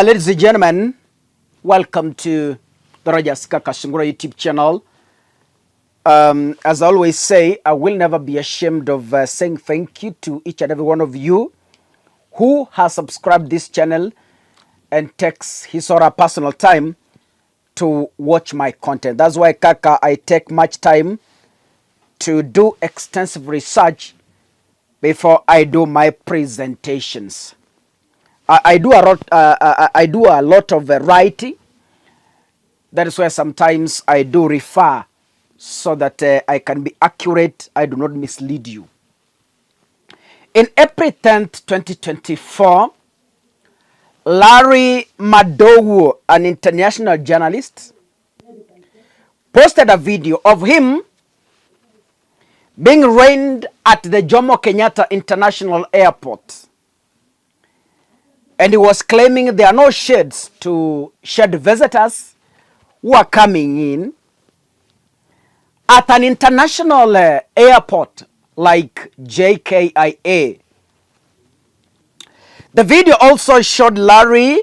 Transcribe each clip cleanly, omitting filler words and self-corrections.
Ladies and gentlemen, welcome to the Kakasungura YouTube channel. As I always say, I will never be ashamed of saying thank you to each and every one of you who has subscribed this channel and takes his or her personal time to watch my content. That's why, Kaka, I take much time to do extensive research before I do my presentations. I do a lot of writing. That is why sometimes I do refer so that I can be accurate. I do not mislead you. In April 10th, 2024, Larry Madowo, an international journalist, posted a video of him being rained at the Jomo Kenyatta International Airport. And he was claiming there are no sheds to shed visitors who are coming in at an international airport like JKIA. The video also showed Larry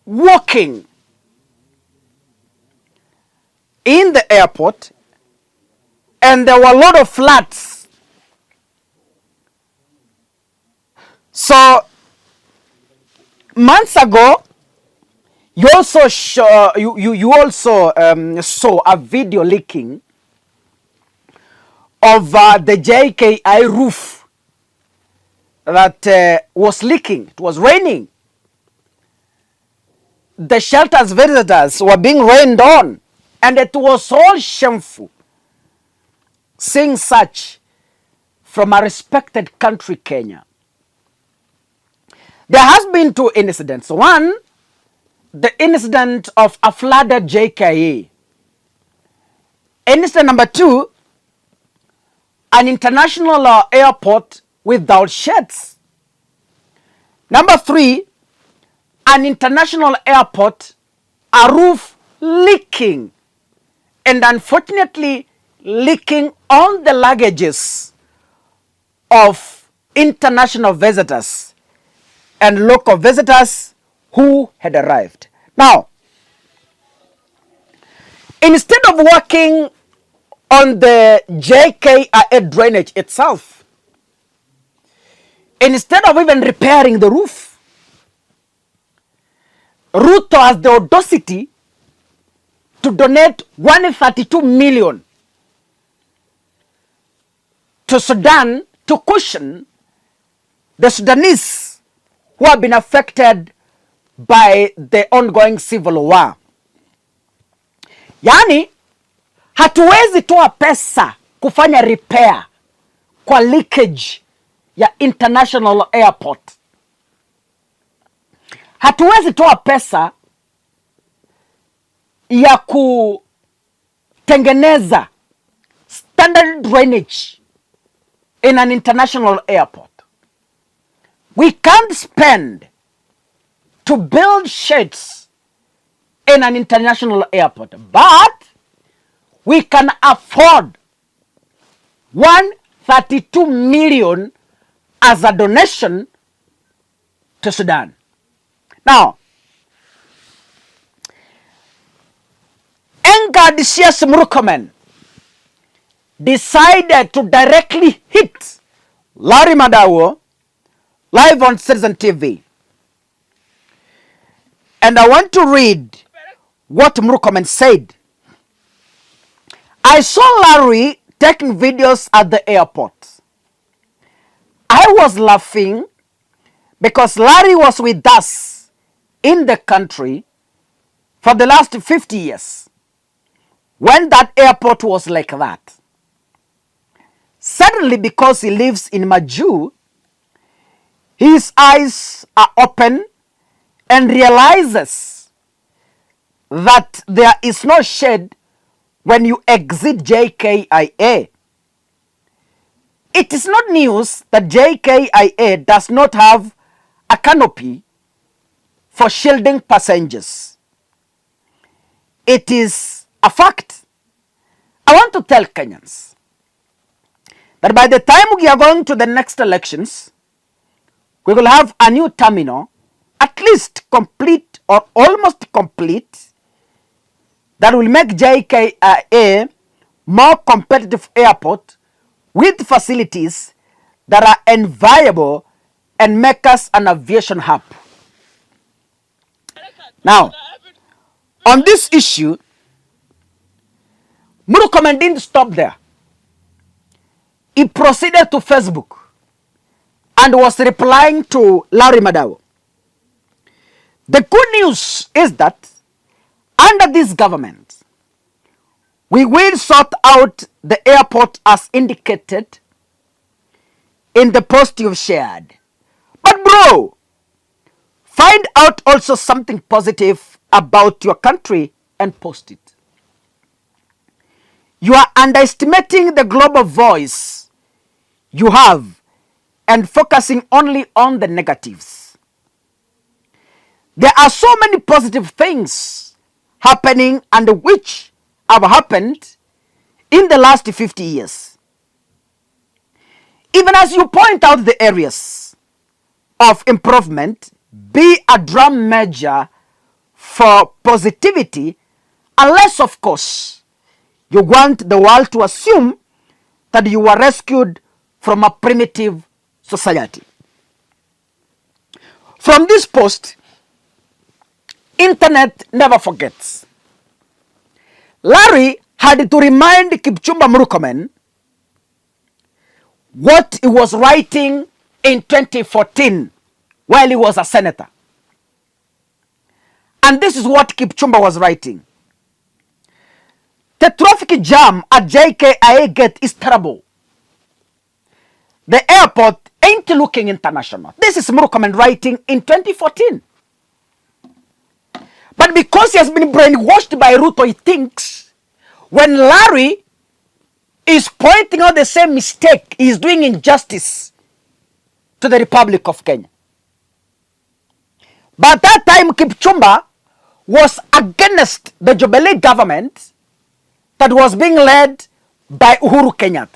walking in the airport, and there were a lot of flats. So months ago, you also saw a video leaking of the JKIA roof that was leaking. It was raining. The shelter's visitors were being rained on, and it was all shameful seeing such from a respected country, Kenya. There has been two incidents. One, the incident of a flooded JKIA. Incident number two, an international airport without sheds. Number three, an international airport, a roof leaking, and unfortunately leaking on the luggages of international visitors and local visitors who had arrived. Now, instead of working on the JKIA drainage itself, instead of even repairing the roof, Ruto has the audacity to donate 132 million to Sudan to cushion the Sudanese who have been affected by the ongoing civil war. Yani, hatuwezi toa pesa kufanya repair kwa leakage ya international airport. Hatuwezi toa pesa ya kutengeneza standard drainage in an international airport. We can't spend to build sheds in an international airport, but we can afford 132 million as a donation to Sudan. Now, angered CS Murkomen decided to directly hit Larry Madowo live on Citizen TV. And I want to read what Murkomen said. I saw Larry taking videos at the airport. I was laughing because Larry was with us in the country for the last 50 years when that airport was like that. Suddenly, because he lives in Maju, his eyes are open and realizes that there is no shade when you exit JKIA. It is not news that JKIA does not have a canopy for shielding passengers. It is a fact. I want to tell Kenyans that by the time we are going to the next elections, we will have a new terminal, at least complete or almost complete, that will make JKIA more competitive airport with facilities that are enviable and make us an aviation hub. Now, on this issue, Murkomen didn't stop there. He proceeded to Facebook and was replying to Larry Madawo. The good news is that under this government, we will sort out the airport as indicated in the post you've shared. But bro, find out also something positive about your country and post it. You are underestimating the global voice you have and focusing only on the negatives. There are so many positive things happening and which have happened in the last 50 years. Even as you point out the areas of improvement, be a drum measure for positivity, unless of course you want the world to assume that you were rescued from a primitive society. From this post, internet never forgets. Larry had to remind Kipchumba Murkomen what he was writing in 2014 while he was a senator. And this is what Kipchumba was writing. The traffic jam at JKIA gate is terrible. The airport ain't looking international. This is Murkomen writing in 2014. But because he has been brainwashed by Ruto, he thinks when Larry is pointing out the same mistake, he is doing injustice to the Republic of Kenya. But at that time, Kipchumba was against the Jubilee government that was being led by Uhuru Kenyatta.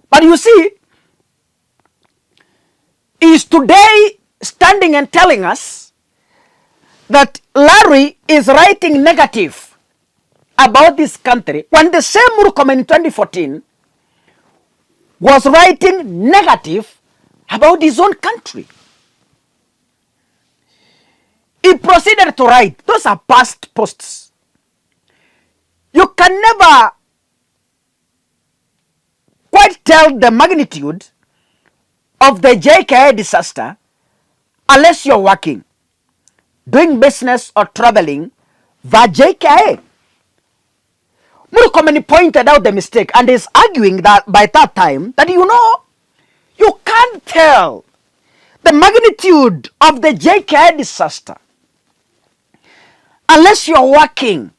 But you see, he is today standing and telling us that Larry is writing negative about this country when the same Murkomen in 2014 was writing negative about his own country. He proceeded to write, those are past posts. You can never quite tell the magnitude of the JKIA disaster unless you're working, doing business or traveling via JKIA. Murkomen pointed out the mistake and is arguing that by that time that you can't tell the magnitude of the JKIA disaster unless you're working,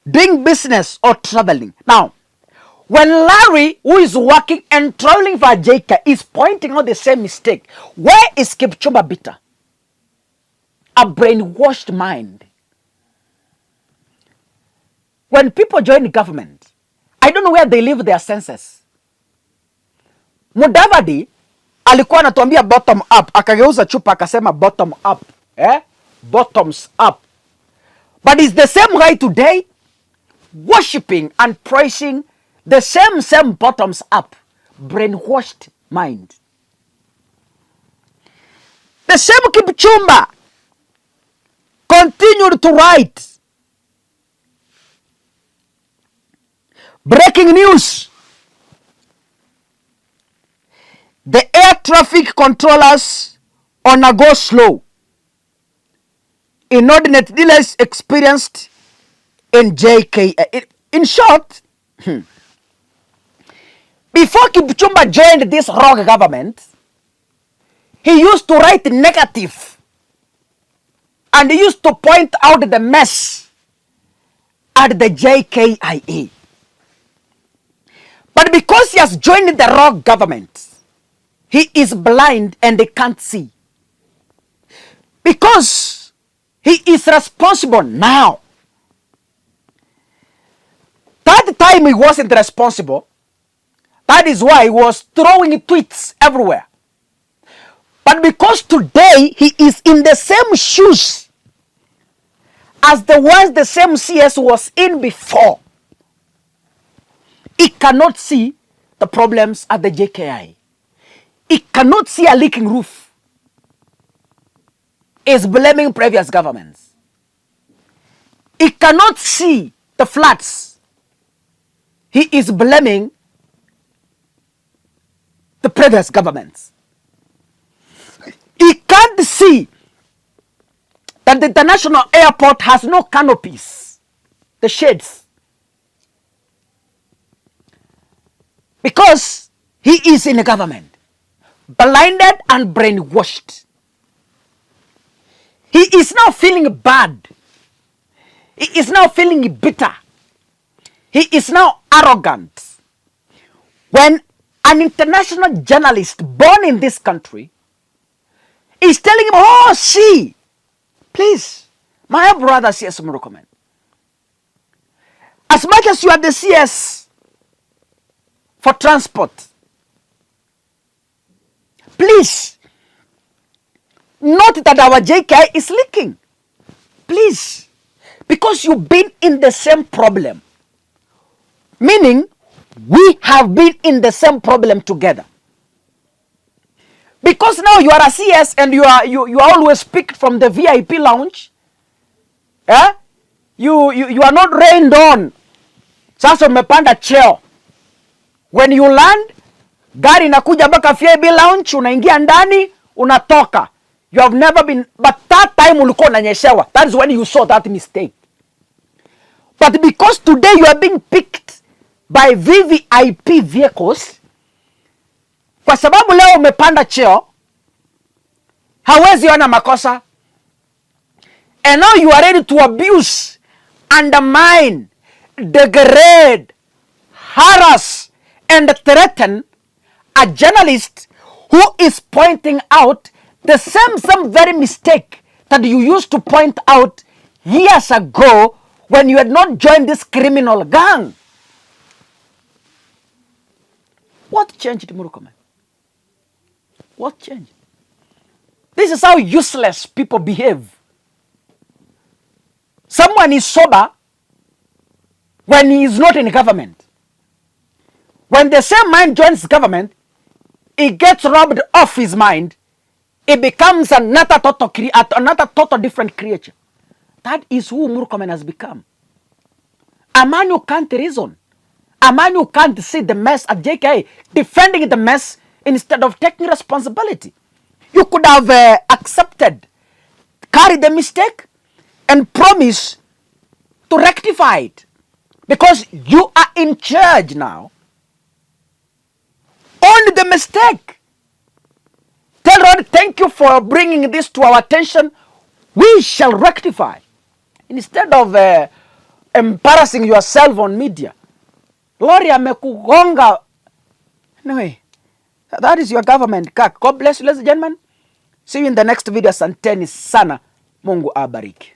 doing business or traveling. Now, when Larry, who is working and traveling for JKIA, is pointing out the same mistake, where is Kipchumba bitter? A brainwashed mind. When people join the government, I don't know where they leave their senses. Mudavadi alikuwa anatuambia bottom up, akageuza chupa akasema bottom up, bottoms up. But it's the same guy today worshipping and praising the same bottoms up, brainwashed mind. The same Kipchumba continued to write. Breaking news. The air traffic controllers on a go slow. Inordinate delays experienced in JKIA. In short, before Kipchumba joined this rogue government, he used to write negative and he used to point out the mess at the JKIA. But because he has joined the rogue government, he is blind and he can't see. Because he is responsible now. That time he wasn't responsible. That is why he was throwing tweets everywhere. But because today he is in the same shoes as the ones the same CS was in before, he cannot see the problems at the JKIA. He cannot see a leaking roof. He is blaming previous governments. He cannot see the floods. He is blaming the previous governments. He can't see that the international airport has no canopies, the shades, because he is in a government, blinded and brainwashed. He is now feeling bad. He is now feeling bitter. He is now arrogant. When an international journalist born in this country is telling him, oh, see, please, my brother CS Murkomen, as much as you are the CS for transport, please, note that our JKIA is leaking. Please, because you've been in the same problem. Meaning, we have been in the same problem together. Because now you are a CS and you always picked from the VIP lounge. Eh? You are not rained on. Sasa umepanda cheo. When you land, gari inakuja baka VIP lounge, unaingia ndani, unatoka. You have never been, but that time ulikuwa unanyeshewa. That is when you saw that mistake. But because today you are being picked by VVIP vehicles, kwa sababu leo umepanda cheo, hawezi ona makosa. And now you are ready to abuse, undermine, degrade, harass, and threaten a journalist who is pointing out the same very mistake that you used to point out years ago when you had not joined this criminal gang. What changed, Murkomen? What changed? This is how useless people behave. Someone is sober when he is not in government. When the same mind joins government, he gets robbed off his mind. It becomes another total different creature. That is who Murkomen has become. A man who can't reason. A man who can't see the mess at JKIA, defending the mess instead of taking responsibility. You could have accepted, carried the mistake, and promise to rectify it. Because you are in charge now. Own the mistake. Tell Lord, thank you for bringing this to our attention. We shall rectify. Instead of embarrassing yourself on media. Lord, amekugonga. Anyway, that is your government. God bless you, ladies and gentlemen. See you in the next video. Asanteni sana. Mungu abariki.